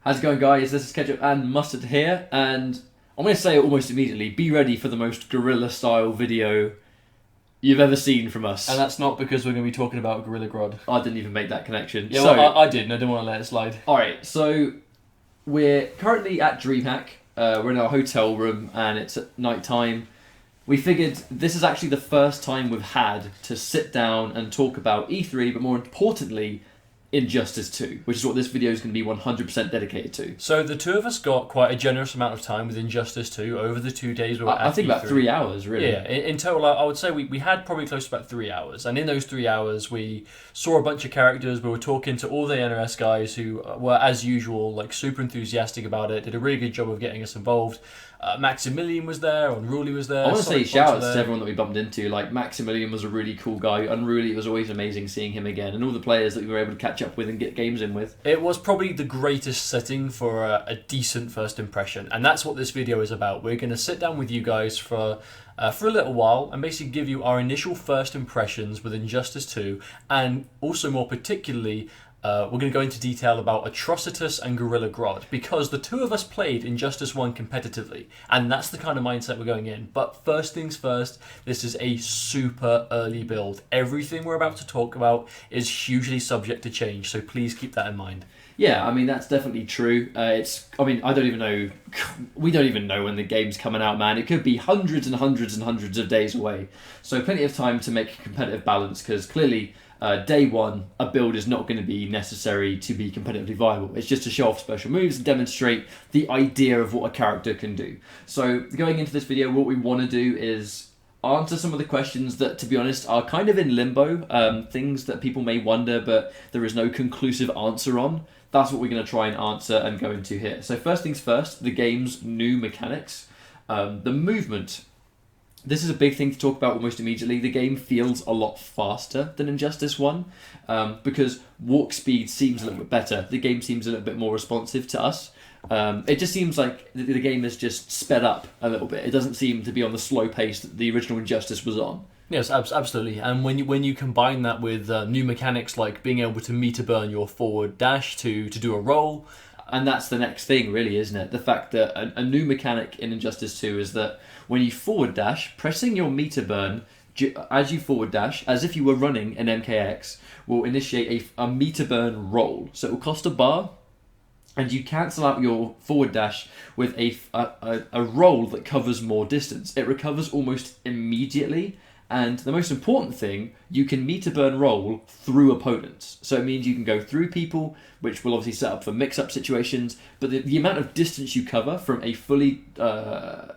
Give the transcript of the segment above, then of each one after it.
How's it going, guys? This is Ketchup and Mustard here, and I'm going to say it almost immediately. Be ready for the most guerrilla-style video you've ever seen from us. And that's not because we're going to be talking about Gorilla Grodd. I didn't even make that connection. Yeah, well, I did, and I didn't want to let it slide. Alright, so we're currently at DreamHack. We're in our hotel room, and it's at night time. We figured this is actually the first time we've had to sit down and talk about E3, but more importantly, Injustice 2, which is what this video is going to be 100% dedicated to. So the two of us got quite a generous amount of time with Injustice 2 over the 2 days we were at I think E3. about 3 hours, really. Yeah, in total, I would say we had probably close to about 3 hours. And in those 3 hours, we saw a bunch of characters. We were talking to all the NRS guys who were, as usual, like super enthusiastic about it, did a really good job of getting us involved. Maximilian was there, Unruly was there. I want to say shout outs to everyone that we bumped into. Like, Maximilian was a really cool guy. Unruly, it was always amazing seeing him again. And all the players that we were able to catch up with and get games in with. It was probably the greatest setting for a decent first impression. And that's what this video is about. We're going to sit down with you guys for a little while and basically give you our initial first impressions with Injustice 2. And also more particularly, we're going to go into detail about Atrocitus and Gorilla Grodd, because the two of us played Injustice 1 competitively, and that's the kind of mindset we're going in. But first things first, this is a super early build. Everything we're about to talk about is hugely subject to change, so please keep that in mind. Yeah, I mean, that's definitely true. I don't even know, we don't even know when the game's coming out, man. It could be hundreds and hundreds and hundreds of days away. So plenty of time to make a competitive balance, because clearly day one, a build is not going to be necessary to be competitively viable. It's just to show off special moves and demonstrate the idea of what a character can do. So going into this video, what we want to do is answer some of the questions that, to be honest, are kind of in limbo. Things that people may wonder, but there is no conclusive answer on. That's what we're going to try and answer and go into here. So first things first, the game's new mechanics. The movement. This is a big thing to talk about almost immediately. The game feels a lot faster than Injustice 1 because walk speed seems a little bit better. The game seems a little bit more responsive to us. It just seems like the game is just sped up a little bit. It doesn't seem to be on the slow pace that the original Injustice was on. Yes, absolutely. And when you combine that with new mechanics like being able to meter burn your forward dash to do a roll. And that's the next thing, really, isn't it? The fact that a new mechanic in Injustice 2 is that when you forward dash, pressing your meter burn as you forward dash, as if you were running an MKX, will initiate a meter burn roll. So it will cost a bar, and you cancel out your forward dash with a roll that covers more distance. It recovers almost immediately. And the most important thing, you can meter burn roll through opponents. So it means you can go through people, which will obviously set up for mix-up situations, but the amount of distance you cover from a fully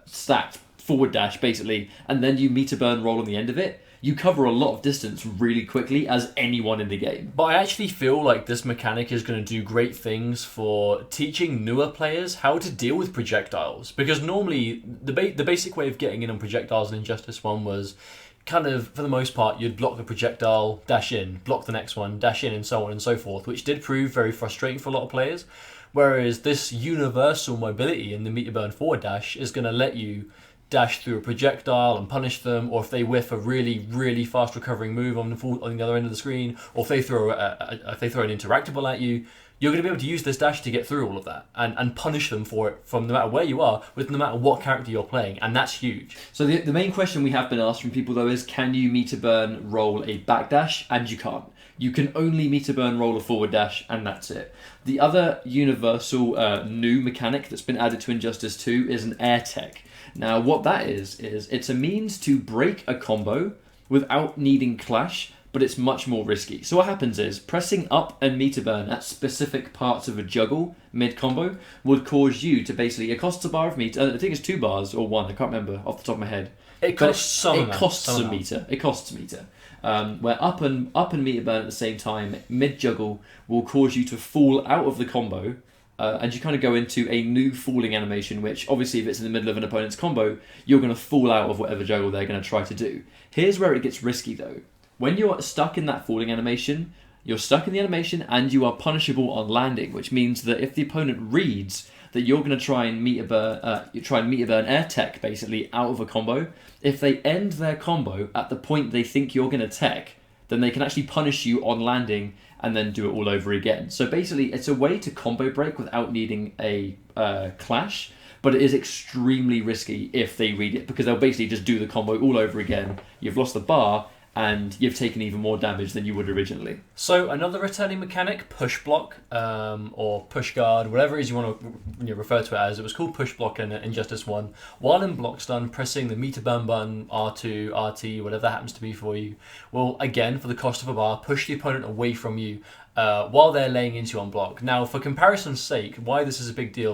stacked forward dash, basically, and then you meter burn roll on the end of it, you cover a lot of distance really quickly as anyone in the game. But I actually feel like this mechanic is going to do great things for teaching newer players how to deal with projectiles. Because normally, the basic way of getting in on projectiles in Injustice 1 was kind of, for the most part, you'd block the projectile, dash in, block the next one, dash in, and so on and so forth, which did prove very frustrating for a lot of players. Whereas this universal mobility in the meter burn forward dash is going to let you dash through a projectile and punish them, or if they whiff a really, really fast recovering move on the other end of the screen, or if they throw an interactable at you, you're going to be able to use this dash to get through all of that and punish them for it from no matter where you are, with no matter what character you're playing, and that's huge. So the main question we have been asked from people, though, is can you meter burn roll a backdash? And you can't. You can only meter burn roll a forward dash, and that's it. The other universal new mechanic that's been added to Injustice 2 is an air tech. Now, what that is it's a means to break a combo without needing clash, but it's much more risky. So what happens is, pressing up and meter burn at specific parts of a juggle mid-combo would cause you to basically, it costs a bar of meter, I think it's 2 bars or 1, I can't remember off the top of my head. It costs a meter. It costs a meter. Where up and meter burn at the same time, mid-juggle, will cause you to fall out of the combo, and you kind of go into a new falling animation, which obviously if it's in the middle of an opponent's combo, you're going to fall out of whatever juggle they're going to try to do. Here's where it gets risky though. When you're stuck in that falling animation, you're stuck in the animation and you are punishable on landing, which means that if the opponent reads that you're going to try and meter burn air tech basically out of a combo, if they end their combo at the point they think you're going to tech, then they can actually punish you on landing and then do it all over again. So basically, it's a way to combo break without needing a clash, but it is extremely risky if they read it, because they'll basically just do the combo all over again. You've lost the bar, and you've taken even more damage than you would originally. So another returning mechanic, push block, or push guard, whatever it is you want to refer to it as. It was called push block in Injustice 1. While in block stun, pressing the meter burn button, R2, RT, whatever that happens to be for you, will, again, for the cost of a bar, push the opponent away from you while they're laying into you on block. Now, for comparison's sake, why this is a big deal,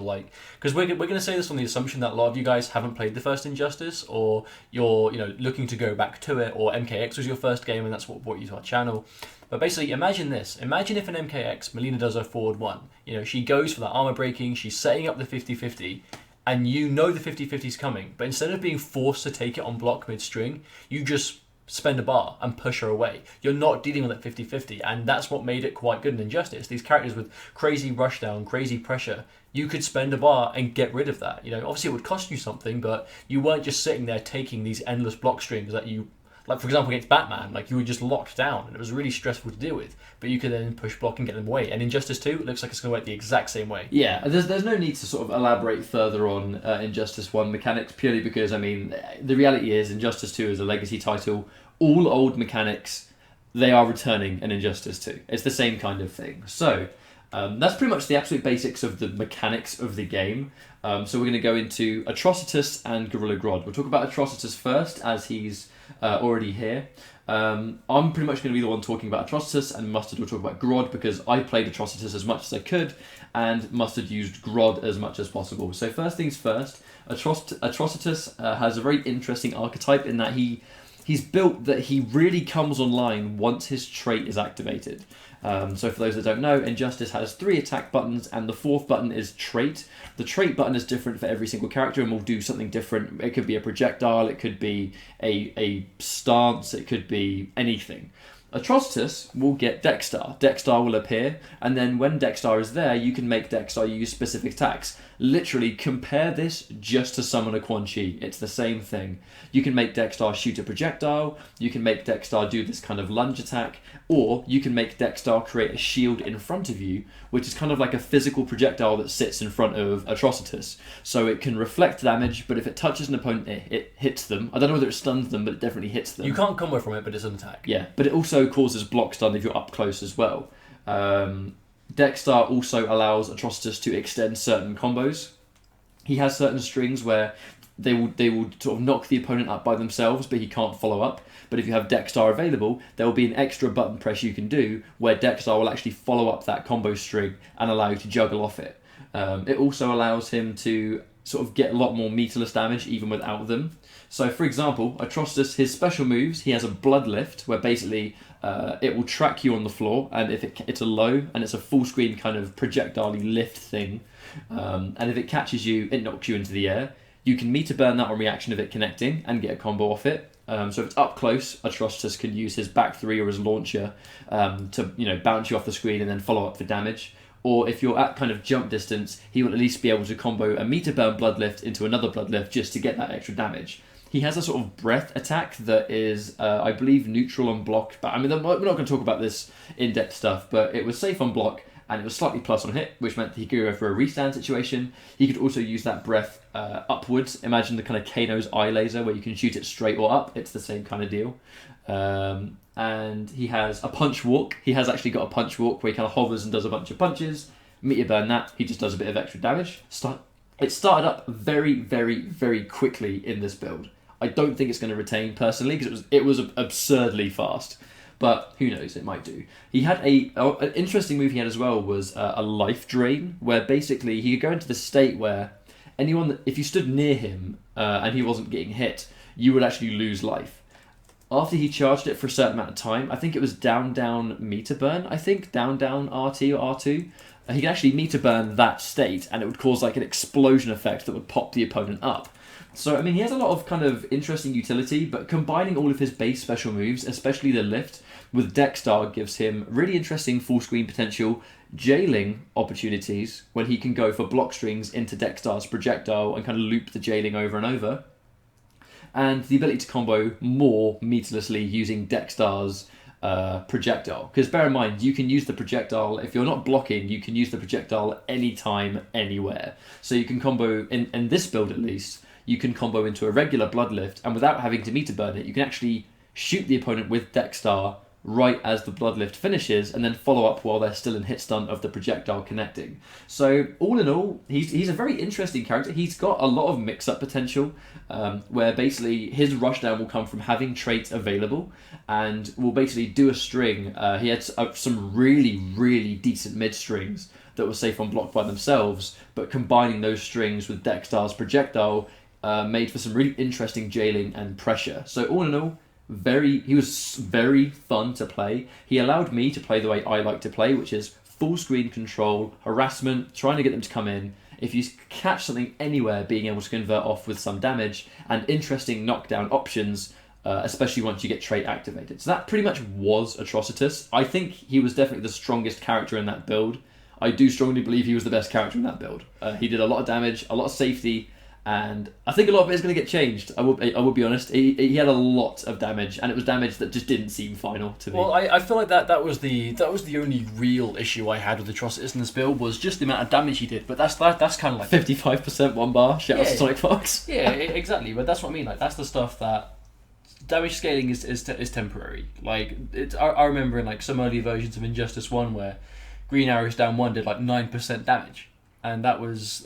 because we're going to say this on the assumption that a lot of you guys haven't played the first Injustice, or you're looking to go back to it, or MKX was your first game and that's what brought you to our channel. But basically, imagine this. Imagine if in MKX, Melina does her forward one. She goes for that armor breaking, she's setting up the 50-50, and the 50-50 is coming, but instead of being forced to take it on block mid-string, you just spend a bar and push her away. You're not dealing with that 50-50, and that's what made it quite good in Injustice. These characters with crazy rushdown, crazy pressure, you could spend a bar and get rid of that. Obviously it would cost you something, but you weren't just sitting there taking these endless block strings that you, like for example against Batman, you were just locked down, and it was really stressful to deal with, but you could then push block and get them away. And Injustice 2, it looks like it's going to work the exact same way. Yeah, there's no need to sort of elaborate further on Injustice 1 mechanics, purely because, the reality is Injustice 2 is a legacy title. All old mechanics, they are returning in Injustice 2. It's the same kind of thing. So, that's pretty much the absolute basics of the mechanics of the game. So we're going to go into Atrocitus and Gorilla Grodd. We'll talk about Atrocitus first, as he's already here. I'm pretty much going to be the one talking about Atrocitus, and Mustard will talk about Grodd, because I played Atrocitus as much as I could, and Mustard used Grodd as much as possible. So first things first, Atrocitus has a very interesting archetype in that he's built that he really comes online once his trait is activated. So for those that don't know, Injustice has 3 attack buttons, and the 4th button is trait. The trait button is different for every single character and will do something different. It could be a projectile, it could be a stance, it could be anything. Atrocitus will get Dexstar. Dexstar will appear, and then when Dexstar is there, you can make Dexstar use specific attacks. Literally, compare this just to summon a Quan Chi. It's the same thing. You can make Dexstar shoot a projectile, you can make Dexstar do this kind of lunge attack, or you can make Dexstar create a shield in front of you, which is kind of like a physical projectile that sits in front of Atrocitus. So it can reflect damage, but if it touches an opponent, it hits them. I don't know whether it stuns them, but it definitely hits them. You can't combo from it, but it's an attack. Yeah, but it also causes block stun if you're up close as well. Dexstar also allows Atrocitus to extend certain combos. He has certain strings where they will sort of knock the opponent up by themselves, but he can't follow up. But if you have Dexstar available, there will be an extra button press you can do where Dexstar will actually follow up that combo string and allow you to juggle off it. It also allows him to sort of get a lot more meterless damage even without them. So for example, Atrocitus, his special moves, he has a blood lift where basically it will track you on the floor, and if it's a low and it's a full screen kind of projectile-y lift thing, and if it catches you, it knocks you into the air. You can meter burn that on reaction of it connecting and get a combo off it. So if it's up close, Atrocitus can use his back 3 or his launcher to bounce you off the screen and then follow up for damage. Or if you're at kind of jump distance, he will at least be able to combo a meter burn blood lift into another blood lift just to get that extra damage. He has a sort of breath attack that is, I believe, neutral on block. But we're not going to talk about this in-depth stuff, but it was safe on block, and it was slightly plus on hit, which meant that he could go for a restand situation. He could also use that breath upwards. Imagine the kind of Kano's eye laser where you can shoot it straight or up. It's the same kind of deal. And he has a punch walk. He has actually got a punch walk where he kind of hovers and does a bunch of punches. Meteor burn that, he just does a bit of extra damage. It started up very, very, very quickly in this build. I don't think it's going to retain personally because it was absurdly fast, but who knows, it might do. He had an interesting move he had as well was a life drain, where basically he could go into the state where if you stood near him and he wasn't getting hit, you would actually lose life. After he charged it for a certain amount of time, I think it was down meter burn, down RT or R2, he could actually meter burn that state and it would cause like an explosion effect that would pop the opponent up. So, he has a lot of kind of interesting utility, but combining all of his base special moves, especially the lift, with Dexstar gives him really interesting full screen potential, jailing opportunities when he can go for block strings into Dexstar's projectile and kind of loop the jailing over and over, and the ability to combo more meterlessly using Dexstar's projectile. Because bear in mind, you can use the projectile, if you're not blocking, you can use the projectile anytime, anywhere. So you can combo, in this build at least, you can combo into a regular Bloodlift, and without having to meter burn it, you can actually shoot the opponent with Dexstar right as the Bloodlift finishes, and then follow up while they're still in hit stun of the projectile connecting. So all in all, he's a very interesting character. He's got a lot of mix-up potential, where basically his rushdown will come from having traits available, and will basically do a string. He had some really, really decent mid-strings that were safe on block by themselves, but combining those strings with Dexstar's projectile made for some really interesting jailing and pressure. So all in all, he was very fun to play. He allowed me to play the way I like to play, which is full screen control, harassment, trying to get them to come in. If you catch something anywhere, being able to convert off with some damage, and interesting knockdown options, especially once you get trait activated. So that pretty much was Atrocitus. I think he was definitely the strongest character in that build. I do strongly believe he was the best character in that build. He did a lot of damage, a lot of safety, and I think a lot of it is going to get changed. I would be honest. He had a lot of damage, and it was damage that just didn't seem final to me. Well, I feel like that was the only real issue I had with Atrocitus in this build, was just the amount of damage he did. But that's kind of like 55% one bar. Shout out to Sonic Fox. Yeah, exactly. But that's what I mean. Like, that's the stuff that damage scaling is temporary. Like, I remember in like some early versions of Injustice 1 where Green Arrows down 1 did like 9% damage. And that was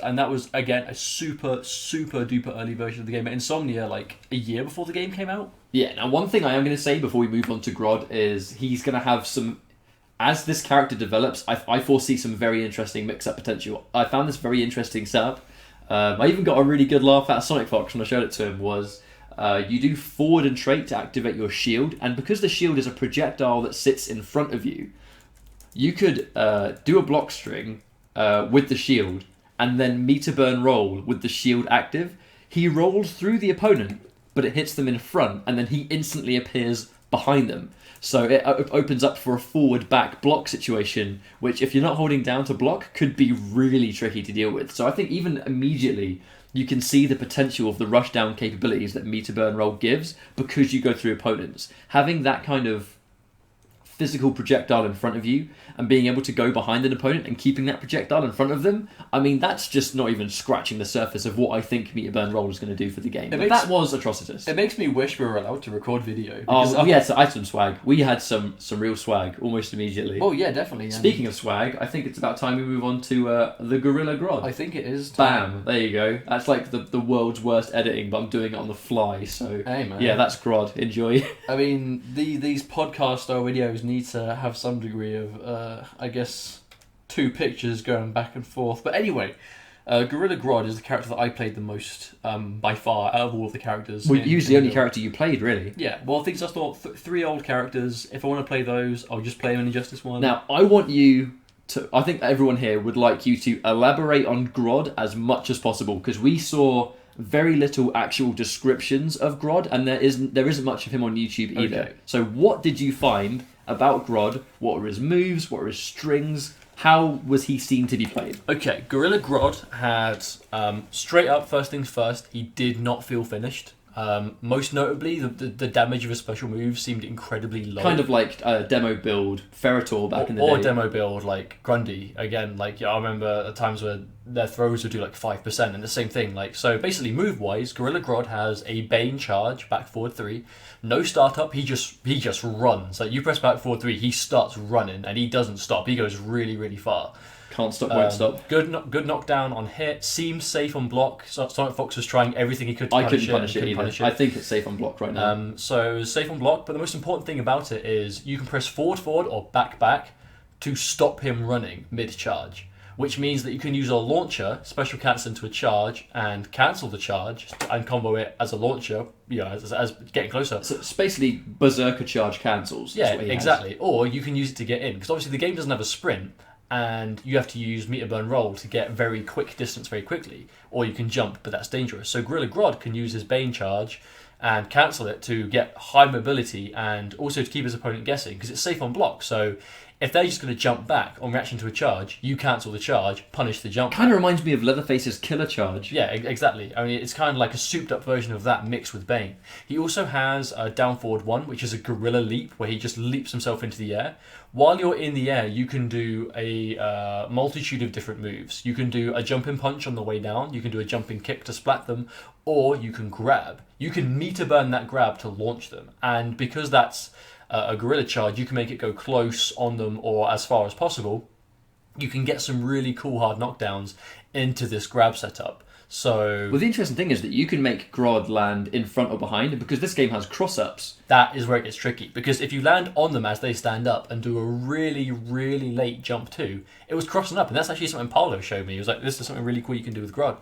again a super duper early version of the game. At Insomnia, like a year before the game came out. Yeah. Now, one thing I am going to say before we move on to Grodd is he's going to have some. As this character develops, I foresee some very interesting mix-up potential. I found this very interesting setup. I even got a really good laugh out of Sonic Fox when I showed it to him. Was you do forward and trait to activate your shield, and because the shield is a projectile that sits in front of you, you could do a block string with the shield, and then meter burn roll with the shield active. He rolls through the opponent, but it hits them in front, and then he instantly appears behind them. So it opens up for a forward-back block situation, which if you're not holding down to block, could be really tricky to deal with. So I think even immediately, you can see the potential of the rushdown capabilities that meter burn roll gives, because you go through opponents. Having that kind of physical projectile in front of you and being able to go behind an opponent and keeping that projectile in front of them, I mean, that's just not even scratching the surface of what I think Meter Burn Roll is going to do for the game. But that was Atrocitus. It makes me wish we were allowed to record video. Oh, we had some swag. We had some real swag almost immediately. Oh, yeah, definitely. Speaking of swag, I think it's about time we move on to the Gorilla Grodd. I think it is time. Bam, there you go. That's like the world's worst editing, but I'm doing it on the fly, so hey, man. Yeah, that's Grodd. Enjoy. I mean, these podcast-style videos need to have some degree of, I guess, two pictures going back and forth. But anyway, Gorilla Grodd is the character that I played the most by far out of all of the characters. Well, usually the only character you played, really. Yeah, well, things I thought, three old characters. If I want to play those, I'll just play them in Injustice 1. Now, I want you to... I think everyone here would like you to elaborate on Grodd as much as possible, because we saw very little actual descriptions of Grodd, and there isn't much of him on YouTube either. Okay. So what did you find about Grodd? What were his moves? What were his strings? How was he seen to be played? Okay, Gorilla Grodd had, straight up, first things first, he did not feel finished. Most notably, the damage of his special moves seemed incredibly low. Kind of like demo build Ferritor back in the day. Or demo build like Grundy. Again, like, yeah, I remember at times where their throws would do like 5%, and the same thing. Like, so basically, move-wise, Gorilla Grodd has a Bane charge, back forward 3. No startup, he just runs. Like, you press back forward 3, he starts running, and he doesn't stop. He goes really, really far. Can't stop, won't stop. Good knockdown on hit. Seems safe on block. So Sonic Fox was trying everything he could to punish it either. I think it's safe on block right now. So safe on block, but the most important thing about it is you can press forward or back to stop him running mid-charge, which means that you can use a launcher, special cancel into a charge, and cancel the charge and combo it as a launcher, you know, as getting closer. So it's basically Berserker charge cancels. Yeah, exactly. Or you can use it to get in, because obviously the game doesn't have a sprint, and you have to use meter burn roll to get very quick distance very quickly, or you can jump, but that's dangerous. So Gorilla Grodd can use his Bane charge and cancel it to get high mobility and also to keep his opponent guessing, because it's safe on block. So If they're just going to jump back on reaction to a charge, you cancel the charge, punish the jump. Kind of reminds me of Leatherface's killer charge. Yeah, exactly. I mean, it's kind of like a souped up version of that mixed with Bane. He also has a down forward 1, which is a gorilla leap, where he just leaps himself into the air. While you're in the air, you can do a multitude of different moves. You can do a jumping punch on the way down, you can do a jumping kick to splat them, or you can grab. You can meter burn that grab to launch them. And because that's a gorilla charge, you can make it go close on them or as far as possible. You can get some really cool hard knockdowns into this grab setup. So well, the interesting thing is that you can make Grodd land in front or behind, and because this game has cross-ups, that is where it gets tricky. Because if you land on them as they stand up and do a really, really late jump too, it was crossing up, and that's actually something Paolo showed me. He was like, this is something really cool you can do with Grodd.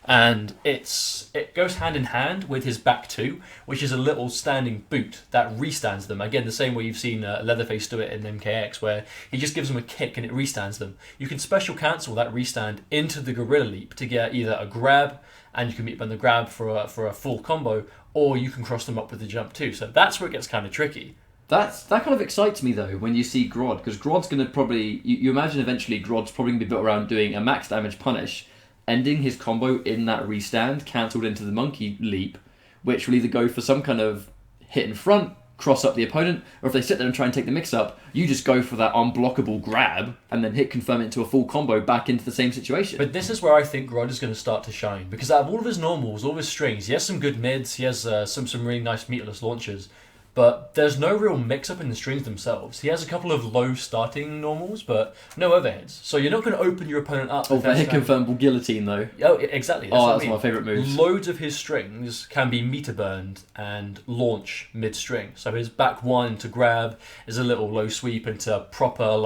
And it goes hand in hand with his back 2, which is a little standing boot that restands them. Again, the same way you've seen Leatherface do it in MKX, where he just gives them a kick and it restands them. You can special cancel that restand into the gorilla leap to get either a grab, and you can meet them on the grab for a full combo, or you can cross them up with the jump too. So that's where it gets kind of tricky. That kind of excites me though when you see Grodd, because Grodd's going to probably, you imagine eventually Grodd's probably going to be built around doing a max damage punish, ending his combo in that restand, cancelled into the monkey leap, which will either go for some kind of hit in front, cross up the opponent, or if they sit there and try and take the mix up, you just go for that unblockable grab and then hit confirm it into a full combo back into the same situation. But this is where I think Grodd is going to start to shine, because out of all of his normals, all of his strings, he has some good mids, he has some really nice meterless launchers, but there's no real mix-up in the strings themselves. He has a couple of low starting normals, but no overheads. So you're not going to open your opponent up. Oh, for hit confirmable guillotine though. Oh, exactly. That's my favourite moves. Loads of his strings can be meter burned and launch mid-string. So his back 1 to grab is a little low sweep into proper,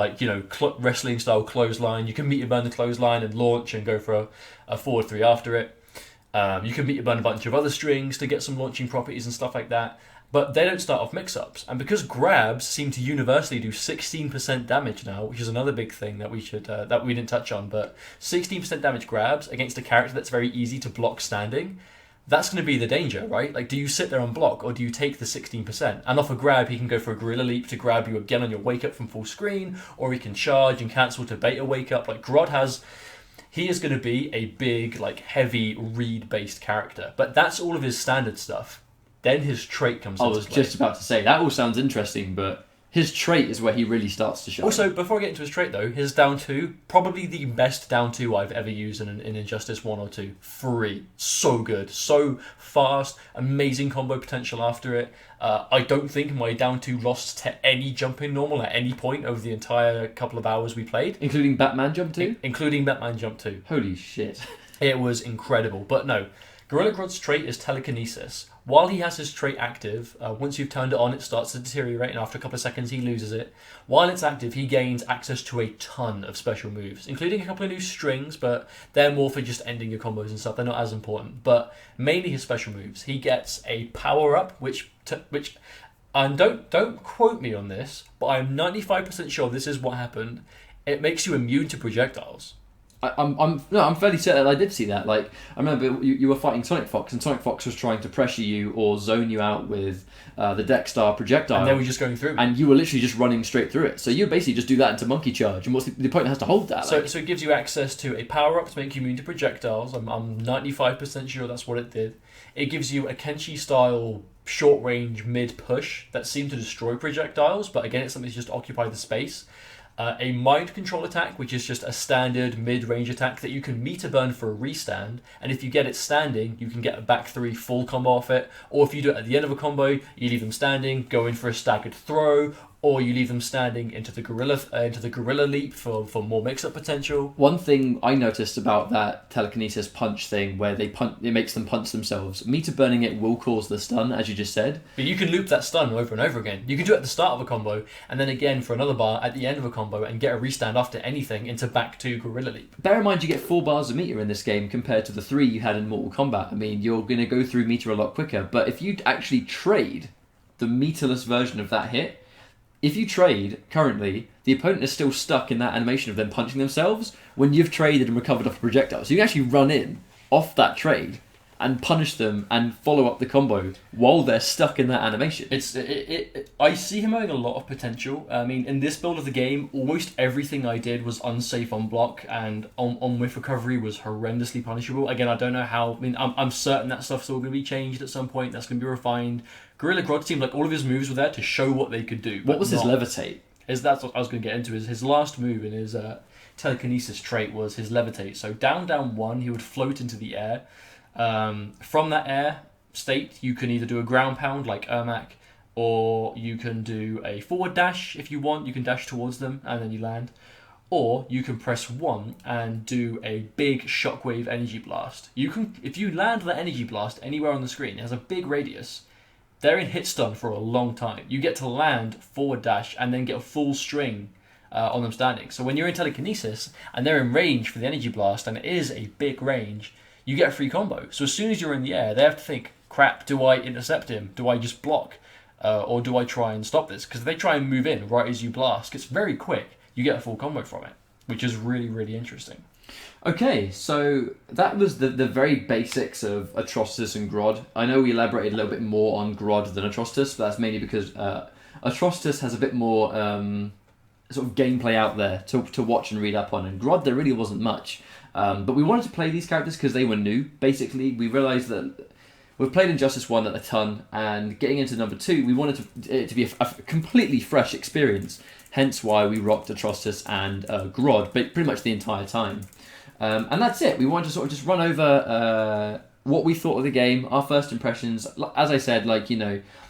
wrestling style clothesline. You can meter burn the clothesline and launch and go for a forward 3 after it. You can meter burn a bunch of other strings to get some launching properties and stuff like that. But they don't start off mix-ups. And because grabs seem to universally do 16% damage now, which is another big thing that we didn't touch on, but 16% damage grabs against a character that's very easy to block standing, that's going to be the danger, right? Like, do you sit there and block, or do you take the 16%? And off a grab, he can go for a gorilla leap to grab you again on your wake-up from full screen, or he can charge and cancel to bait a wake-up. Like, Grodd he is going to be a big, heavy read-based character. But that's all of his standard stuff. Then his trait comes into play. I was just about to say, that all sounds interesting, but his trait is where he really starts to shine. Also, before I get into his trait though, his down 2, probably the best down 2 I've ever used in Injustice 1 or 2. Free. So good. So fast. Amazing combo potential after it. I don't think my down 2 lost to any jumping normal at any point over the entire couple of hours we played. Including Batman Jump 2? Including Batman Jump 2. Holy shit. It was incredible. But no, Gorilla Grodd's trait is telekinesis. While he has his trait active, once you've turned it on, it starts to deteriorate, and after a couple of seconds, he loses it. While it's active, he gains access to a ton of special moves, including a couple of new strings, but they're more for just ending your combos and stuff. They're not as important, but mainly his special moves. He gets a power-up, which and don't quote me on this, but I'm 95% sure this is what happened. It makes you immune to projectiles. I'm fairly certain I did see that. Like, I remember you were fighting Sonic Fox, and Sonic Fox was trying to pressure you or zone you out with the Deck Star projectile. And they were just going through. And you were literally just running straight through it. So you basically just do that into Monkey Charge, and the opponent has to hold that. So it gives you access to a power-up to make you immune to projectiles. I'm 95% sure that's what it did. It gives you a Kenshi-style short-range mid-push that seemed to destroy projectiles, but again, it's something to just occupy the space. A mind control attack, which is just a standard mid-range attack that you can meter burn for a restand, and if you get it standing, you can get a back 3 full combo off it, or if you do it at the end of a combo, you leave them standing, go in for a staggered throw, or you leave them standing into the gorilla leap for more mix-up potential. One thing I noticed about that telekinesis punch thing, where it makes them punch themselves, meter burning it will cause the stun, as you just said. But you can loop that stun over and over again. You can do it at the start of a combo, and then again for another bar at the end of a combo, and get a restand after anything into back 2 gorilla leap. Bear in mind you get 4 bars of meter in this game compared to the 3 you had in Mortal Kombat. I mean, you're going to go through meter a lot quicker, but if you actually trade the meterless version of that hit, if you trade currently, the opponent is still stuck in that animation of them punching themselves when you've traded and recovered off a projectile. So you can actually run in off that trade and punish them and follow up the combo while they're stuck in that animation. I see him having a lot of potential. I mean, in this build of the game, almost everything I did was unsafe on block, and on whiff recovery was horrendously punishable. Again, I don't know how. I mean, I'm certain that stuff's all going to be changed at some point. That's going to be refined. Gorilla Grodd seemed like all of his moves were there to show what they could do. What was his levitate? That's what I was going to get into. Is his last move in his telekinesis trait was his levitate. So down 1, he would float into the air. From that air state, you can either do a ground pound like Ermac, or you can do a forward dash if you want. You can dash towards them and then you land. Or you can press 1 and do a big shockwave energy blast. If you land that energy blast anywhere on the screen, it has a big radius. They're in hit stun for a long time. You get to land, forward dash, and then get a full string on them standing. So when you're in telekinesis and they're in range for the energy blast, and it is a big range, you get a free combo. So as soon as you're in the air, they have to think, crap, do I intercept him? Do I just block? Or do I try and stop this? Because if they try and move in right as you blast, it's very quick. You get a full combo from it, which is really, really interesting. Okay, so that was the very basics of Atrocitus and Grodd. I know we elaborated a little bit more on Grodd than Atrocitus, but that's mainly because Atrocitus has a bit more sort of gameplay out there to watch and read up on, and Grodd there really wasn't much. But we wanted to play these characters because they were new. Basically, we realised that we've played Injustice 1 a ton, and getting into number 2, we wanted it to be a completely fresh experience. Hence why we rocked Atrocitus and Grodd, but pretty much the entire time. And that's it. We wanted to sort of just run over what we thought of the game, our first impressions. As I said,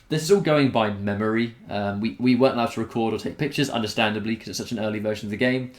this is all going by memory. We weren't allowed to record or take pictures, understandably, because it's such an early version of the game.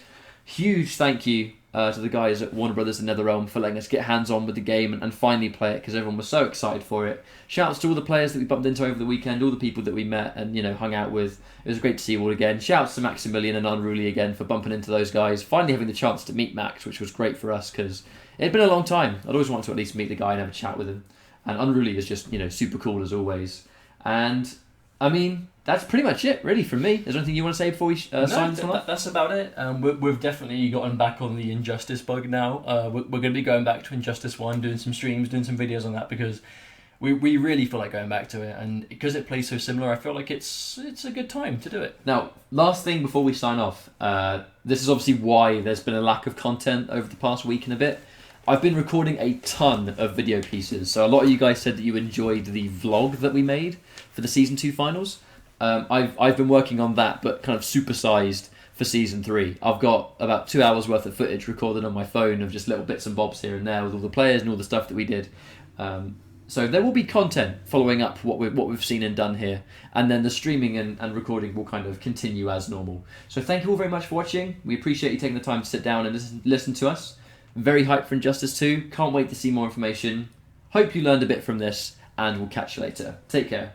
Huge thank you to the guys at Warner Brothers and NetherRealm for letting us get hands-on with the game and finally play it, because everyone was so excited for it. Shouts to all the players that we bumped into over the weekend, all the people that we met and hung out with. It was great to see you all again. Shouts to Maximilian and Unruly again for bumping into those guys. Finally having the chance to meet Max, which was great for us, because it had been a long time. I'd always wanted to at least meet the guy and have a chat with him. And Unruly is just, super cool as always. And, I mean, that's pretty much it, really, from me. Is there anything you want to say before we sign this one off? That's about it. We've definitely gotten back on the Injustice bug now. We're going to be going back to Injustice 1, doing some streams, doing some videos on that, because we really feel like going back to it. And because it plays so similar, I feel like it's a good time to do it. Now, last thing before we sign off. This is obviously why there's been a lack of content over the past week and a bit. I've been recording a ton of video pieces. So a lot of you guys said that you enjoyed the vlog that we made for the Season 2 finals. I've been working on that, but kind of supersized for Season 3. I've got about 2 hours worth of footage recorded on my phone of just little bits and bobs here and there with all the players and all the stuff that we did. So there will be content following up what we've seen and done here, and then the streaming and recording will kind of continue as normal. So thank you all very much for watching. We appreciate you taking the time to sit down and listen to us. Very hyped for Injustice 2. Can't wait to see more information. Hope you learned a bit from this, and we'll catch you later. Take care.